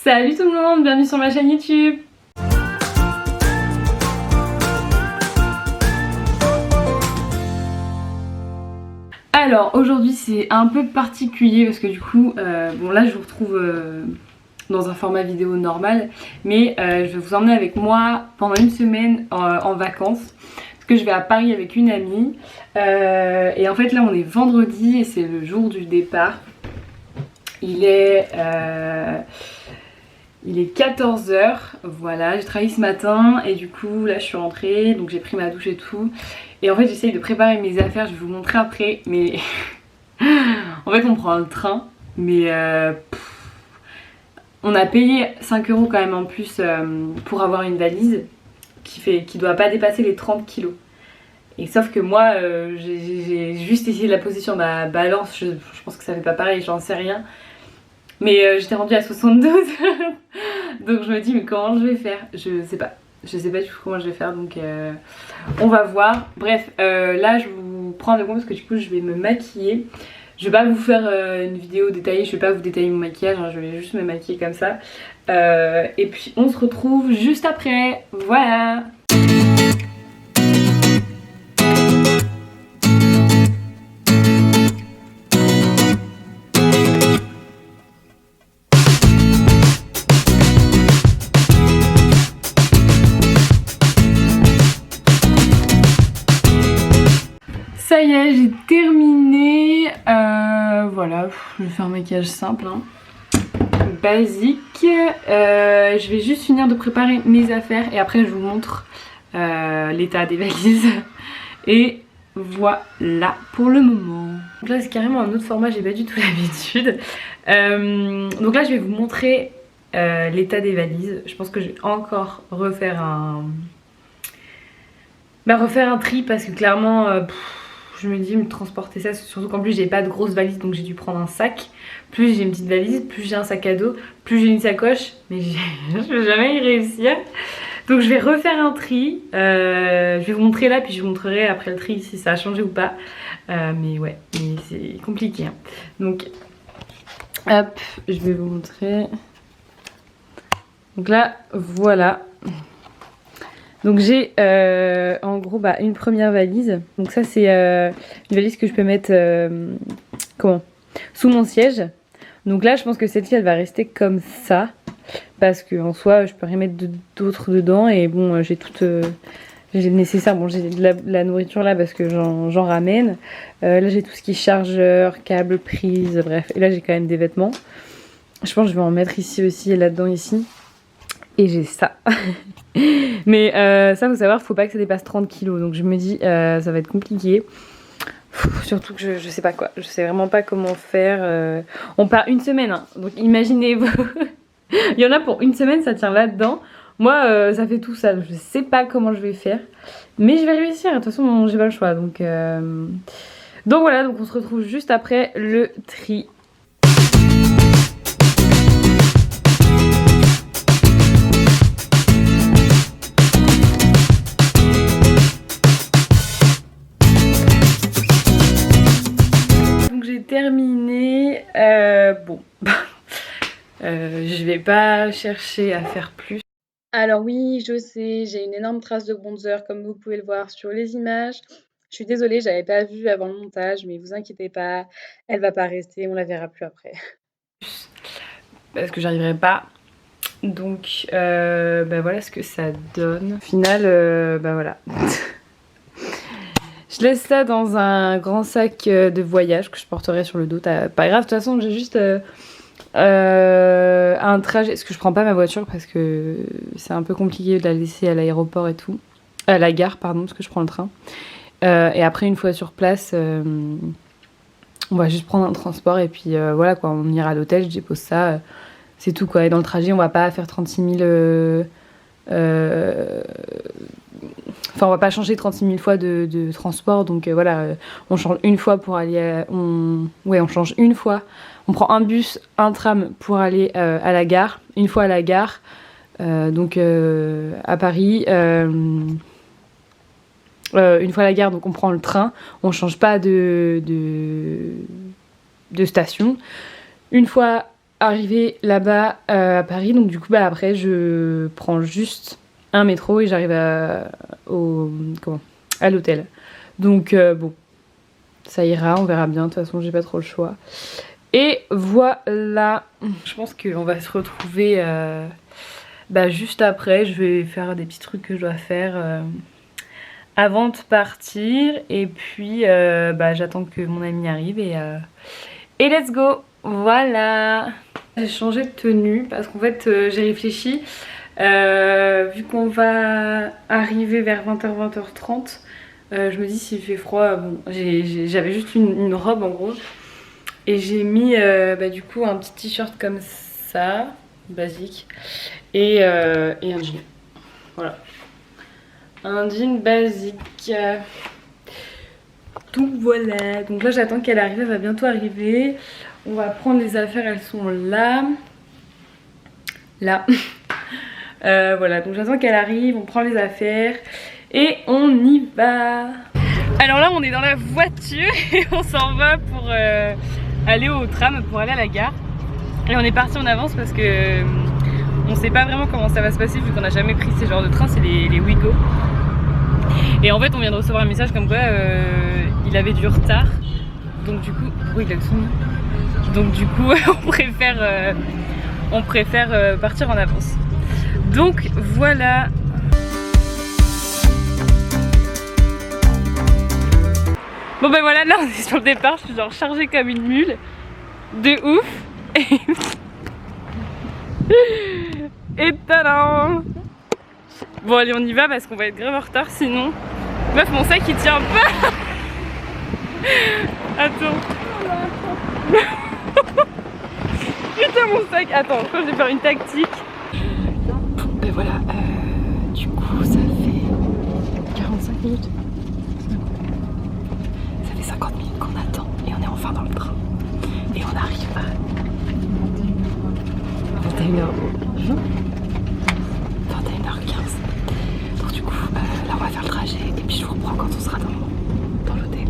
Salut tout le monde, bienvenue sur ma chaîne YouTube. Alors aujourd'hui c'est un peu particulier parce que du coup, bon là je vous retrouve dans un format vidéo normal, mais je vais vous emmener avec moi pendant une semaine en vacances. Parce que je vais à Paris avec une amie et en fait là on est vendredi et c'est le jour du départ. Il est 14h, voilà, j'ai travaillé ce matin et du coup là je suis rentrée, donc j'ai pris ma douche et tout. Et en fait j'essaye de préparer mes affaires, je vais vous montrer après, mais en fait on prend le train, mais on a payé 5 € quand même en plus pour avoir une valise qui doit pas dépasser les 30 kilos. Et sauf que moi j'ai juste essayé de la poser sur ma balance, je pense que ça fait pas pareil, j'en sais rien. Mais j'étais rendue à 72 donc je me dis mais comment je vais faire, je sais pas du tout comment je vais faire, donc on va voir. Bref, là je vous prends de compte parce que du coup je vais me maquiller. Je vais pas vous faire une vidéo détaillée, je vais pas vous détailler mon maquillage, hein, je vais juste me maquiller comme ça. Et puis on se retrouve juste après, voilà. Ça y est, j'ai terminé. Voilà, je vais faire un maquillage simple, hein, basique. Je vais juste finir de préparer mes affaires et après je vous montre l'état des valises. Et voilà pour le moment. Donc là c'est carrément un autre format, j'ai pas du tout l'habitude. Donc là je vais vous montrer l'état des valises. Je pense que je vais encore refaire un tri parce que clairement je me dis me transporter ça, surtout qu'en plus j'ai pas de grosse valise donc j'ai dû prendre un sac. Plus j'ai une petite valise, plus j'ai un sac à dos, plus j'ai une sacoche, mais je vais jamais y réussir. Donc je vais refaire un tri, je vais vous montrer là puis je vous montrerai après le tri si ça a changé ou pas. Mais ouais, mais c'est compliqué, hein. Donc hop, je vais vous montrer. Donc là voilà. Donc j'ai en gros une première valise. Donc ça c'est une valise que je peux mettre sous mon siège. Donc là je pense que celle-ci elle va rester comme ça. Parce que en soi je peux rien mettre d'autre dedans. Et bon j'ai tout j'ai le nécessaire. Bon j'ai de la nourriture là parce que j'en ramène. Là j'ai tout ce qui est chargeur, câble, prise, bref. Et là j'ai quand même des vêtements. Je pense que je vais en mettre ici aussi et là-dedans ici. Et j'ai ça. Mais ça faut savoir, faut pas que ça dépasse 30 kilos. Donc je me dis ça va être compliqué. Surtout que je sais pas quoi. Je sais vraiment pas comment faire. On part une semaine, hein, donc imaginez-vous. Il y en a pour une semaine, ça tient là-dedans. Moi ça fait tout ça. Je sais pas comment je vais faire. Mais je vais réussir. De toute façon j'ai pas le choix. Donc voilà, donc on se retrouve juste après le tri. Terminé. Bon, je vais pas chercher à faire plus. Alors oui, je sais, j'ai une énorme trace de bronzer comme vous pouvez le voir sur les images. Je suis désolée, j'avais pas vu avant le montage, mais vous inquiétez pas, elle va pas rester, on la verra plus après. Parce que j'arriverai pas. Donc voilà ce que ça donne. Au final, voilà. Je laisse ça dans un grand sac de voyage que je porterai sur le dos. Pas grave, de toute façon j'ai juste un trajet. Parce que je prends pas ma voiture parce que c'est un peu compliqué de la laisser à l'aéroport et tout. À la gare pardon, parce que je prends le train. Et après une fois sur place, on va juste prendre un transport et puis voilà quoi, on ira à l'hôtel, je dépose ça. C'est tout quoi. Et dans le trajet on va pas faire 36 000... Enfin on va pas changer 36 000 fois de transport, donc voilà, on change une fois pour aller on change une fois, on prend un bus, un tram pour aller à la gare, une fois à la gare, donc à Paris, une fois à la gare, donc on prend le train, on change pas de station, une fois arrivée là-bas à Paris, donc du coup bah après je prends juste un métro et j'arrive à l'hôtel. Donc bon, ça ira, on verra bien, de toute façon j'ai pas trop le choix. Et voilà, je pense qu'on va se retrouver juste après. Je vais faire des petits trucs que je dois faire avant de partir. Et puis j'attends que mon ami arrive et let's go. Voilà. J'ai changé de tenue parce qu'en fait j'ai réfléchi. Vu qu'on va arriver vers 20h, 20h30, je me dis s'il fait froid, bon, j'avais juste une robe en gros. Et j'ai mis du coup un petit t-shirt comme ça, basique, et un jean. Voilà. Un jean basique. Donc voilà. Donc là j'attends qu'elle arrive, elle va bientôt arriver. On va prendre les affaires, elles sont là. Là. Voilà, donc j'attends qu'elle arrive, on prend les affaires et on y va. Alors là on est dans la voiture et on s'en va pour aller au tram, pour aller à la gare. Et on est parti en avance parce que on sait pas vraiment comment ça va se passer vu qu'on n'a jamais pris ces genres de trains, c'est les Ouigo. Et en fait on vient de recevoir un message comme quoi il avait du retard. Donc du coup, oui il a le son. Donc du coup on préfère partir en avance. Donc voilà. Bon ben voilà, là on est sur le départ, je suis genre chargée comme une mule. De ouf. Et tadam. Bon allez on y va parce qu'on va être grave en retard sinon. Meuf mon sac il tient pas. Attends. Putain mon sac. Attends, je crois que je vais faire une tactique. Ben voilà, du coup ça fait 45 minutes. Ça fait 50 minutes qu'on attend et on est enfin dans le train. Et on arrive à 21h20, 21h15. Donc du coup là on va faire le trajet et puis je vous reprends quand on sera dans l'hôtel.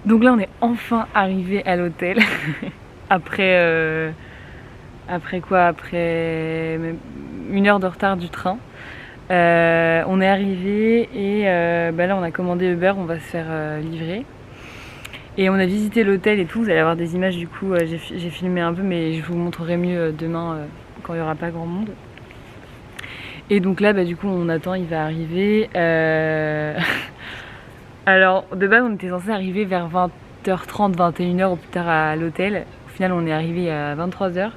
Donc là on est enfin arrivé à l'hôtel après une heure de retard du train. On est arrivé et là on a commandé Uber, on va se faire livrer. Et on a visité l'hôtel et tout, vous allez avoir des images du coup, j'ai filmé un peu mais je vous montrerai mieux demain quand il n'y aura pas grand monde. Et donc là du coup on attend, il va arriver. Alors de base on était censé arriver vers 20h30, 21h au plus tard à l'hôtel. Au final on est arrivé à 23h.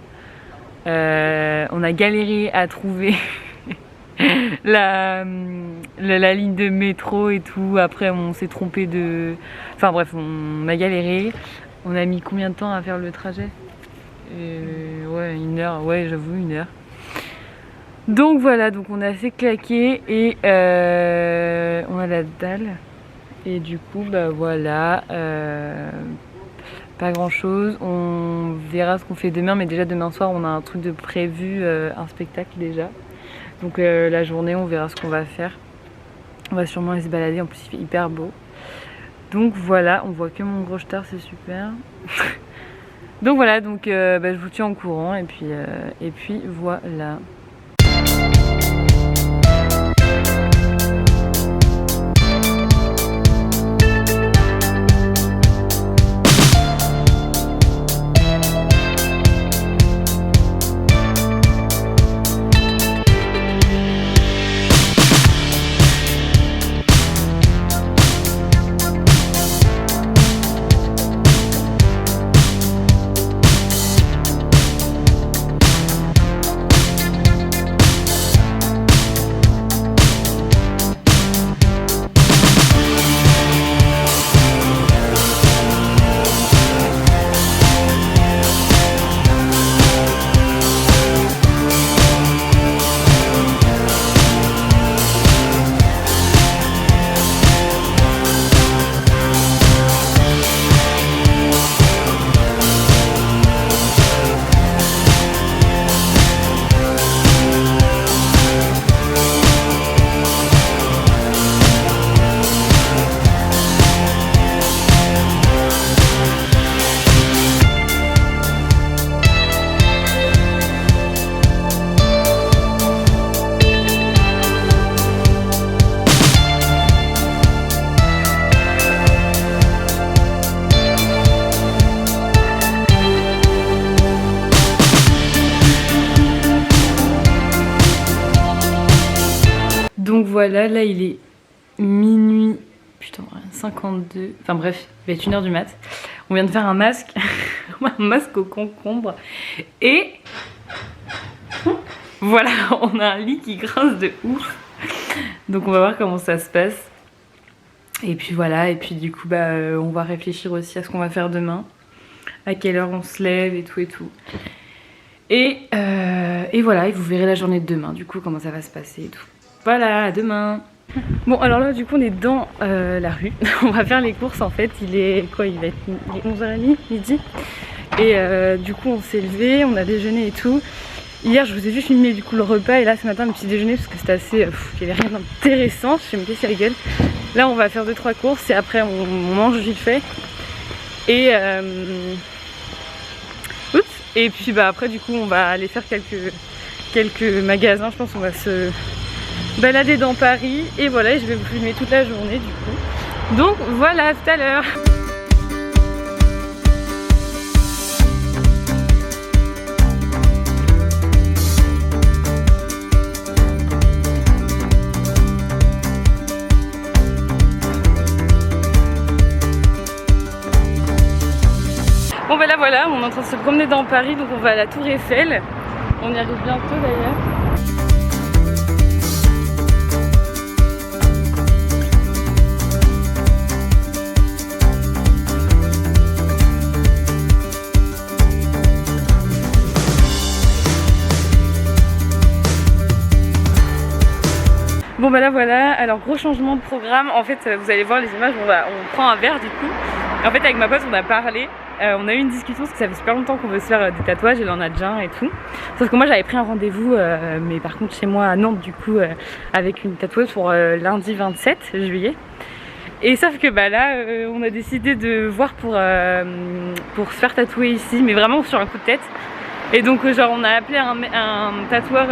On a galéré à trouver la ligne de métro et tout. Après on s'est trompé de... Enfin bref on a galéré. On a mis combien de temps à faire le trajet? Ouais 1h, ouais j'avoue 1h. Donc voilà, donc on a assez claqué et on a la dalle. Et du coup voilà, pas grand chose, on verra ce qu'on fait demain, mais déjà demain soir on a un truc de prévu, un spectacle déjà. Donc la journée on verra ce qu'on va faire. On va sûrement aller se balader, en plus il fait hyper beau. Donc voilà, on voit que mon gros star, c'est super. Donc voilà, donc je vous tiens au courant et puis voilà. Donc voilà, là il est minuit, putain 52, enfin bref, il va être 1h du mat. On vient de faire un masque, un masque au concombre. Et voilà, on a un lit qui grince de ouf. Donc on va voir comment ça se passe. Et puis voilà, et puis du coup bah on va réfléchir aussi à ce qu'on va faire demain, à quelle heure on se lève et tout et tout. Et voilà, et vous verrez la journée de demain, du coup comment ça va se passer et tout. Voilà, à demain. Bon alors là du coup on est dans la rue, on va faire les courses en fait, il est 11h30, midi. Et du coup on s'est levé, on a déjeuné et tout. Hier je vous ai juste filmé du coup le repas et là ce matin le petit déjeuner parce que c'était assez... il n'y avait rien d'intéressant, je me casser la gueule. Là on va faire 2-3 courses et après on mange vite fait. Et oups. Et puis bah après du coup on va aller faire quelques magasins, je pense qu'on va se balader dans Paris. Et voilà, je vais vous filmer toute la journée du coup. Donc voilà, à tout à l'heure. Bon ben là voilà, on est en train de se promener dans Paris, donc on va à la Tour Eiffel. On y arrive bientôt d'ailleurs. Bon bah là voilà, alors gros changement de programme. En fait vous allez voir les images, on prend un verre du coup. Et en fait avec ma pote on a parlé. On a eu une discussion parce que ça fait super longtemps qu'on veut se faire des tatouages, elle en a déjà un et tout. Sauf que moi j'avais pris un rendez-vous, mais par contre chez moi à Nantes du coup, avec une tatoueuse pour lundi 27 juillet. Et sauf que bah là on a décidé de voir pour se faire tatouer ici, mais vraiment sur un coup de tête. Et donc genre on a appelé un tatoueur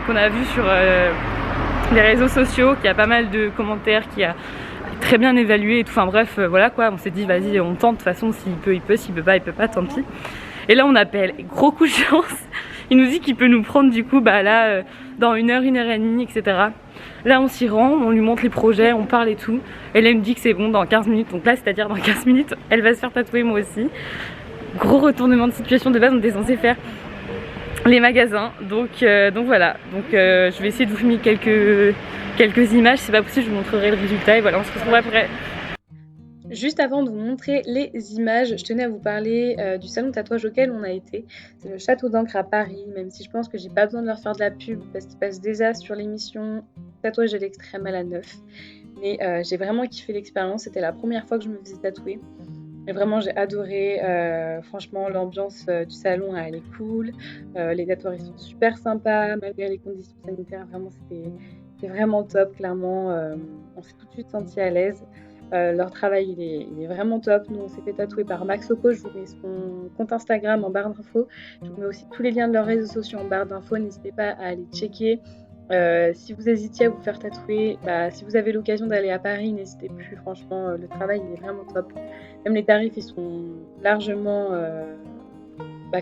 qu'on a vu sur les réseaux sociaux, qui a pas mal de commentaires, qui a très bien évalué et tout, enfin bref voilà quoi, on s'est dit vas-y on tente, de toute façon s'il peut il peut, s'il peut pas tant pis. Et là on appelle, gros coup de chance, il nous dit qu'il peut nous prendre du coup bah là dans 1h, 1h30 etc. Là on s'y rend, on lui montre les projets, on parle et tout, et là il me dit que c'est bon dans 15 minutes, donc là c'est à dire dans 15 minutes elle va se faire tatouer, moi aussi. Gros retournement de situation, de base on était censé faire les magasins, donc voilà, donc je vais essayer de vous filmer quelques images, si c'est pas possible je vous montrerai le résultat et voilà, on se retrouve après. Juste avant de vous montrer les images, je tenais à vous parler du salon de tatouage auquel on a été. C'est le Château d'Ancre à Paris, même si je pense que j'ai pas besoin de leur faire de la pub parce qu'ils passent déjà sur l'émission Tatouage à l'extrême à la 9. Mais j'ai vraiment kiffé l'expérience, c'était la première fois que je me faisais tatouer. Et vraiment j'ai adoré, franchement l'ambiance du salon elle est cool, les tatoueurs ils sont super sympas malgré les conditions sanitaires, vraiment c'était vraiment top, clairement on s'est tout de suite senti à l'aise. Leur travail il est vraiment top. Nous on s'est fait tatouer par Max Oco, je vous mets son compte Instagram en barre d'infos, je vous mets aussi tous les liens de leurs réseaux sociaux en barre d'infos, n'hésitez pas à aller checker. Si vous hésitiez à vous faire tatouer, si vous avez l'occasion d'aller à Paris, n'hésitez plus, franchement le travail il est vraiment top. Même les tarifs ils sont largement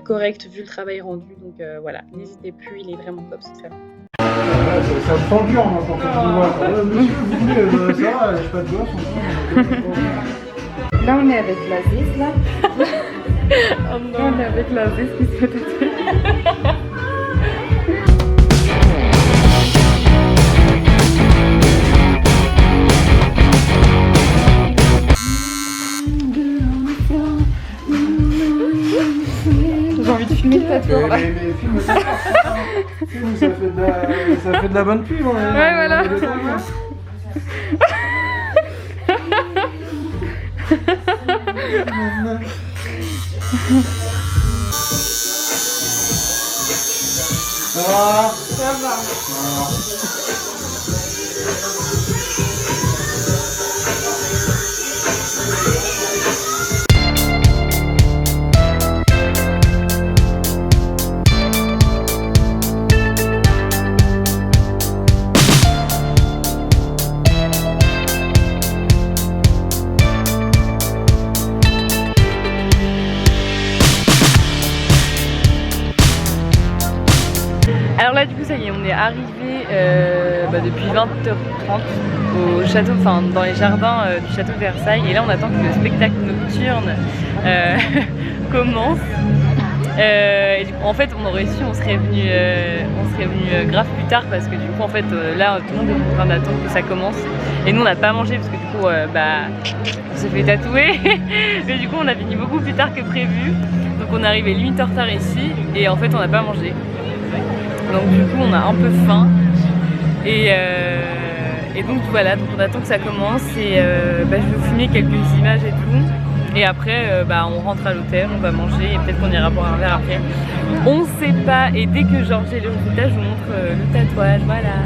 corrects vu le travail rendu, donc voilà, n'hésitez plus, il est vraiment top ce salon. Ça me prend le cœur, moi, quand on me voit. Monsieur, vous voulez, ça va, j'ai pas de gosse. Là, on est avec la vis, là. Oh non, on est avec la vis qui se fait tatouer. J'ai envie de filmer le tatoueur, là. Mais filme ça. Ça fait de la bonne pub. Ouais, voilà. Ça va. Alors là du coup ça y est, on est arrivé depuis 20h30 au château, enfin dans les jardins du château de Versailles, et là on attend que le spectacle nocturne commence. Et du coup, en fait on aurait su, on serait venu grave plus tard parce que du coup en fait là tout le monde est en train d'attendre que ça commence et nous on n'a pas mangé parce que du coup on s'est fait tatouer mais du coup on a fini beaucoup plus tard que prévu, donc on est arrivé limite en retard ici et en fait on n'a pas mangé, donc du coup on a un peu faim et donc voilà, donc on attend que ça commence et je vais vous filmer quelques images et tout. Et après, on rentre à l'hôtel, on va manger et peut-être qu'on ira boire un verre après. On sait pas. Et dès que genre j'ai le résultat, je vous montre le tatouage. Voilà.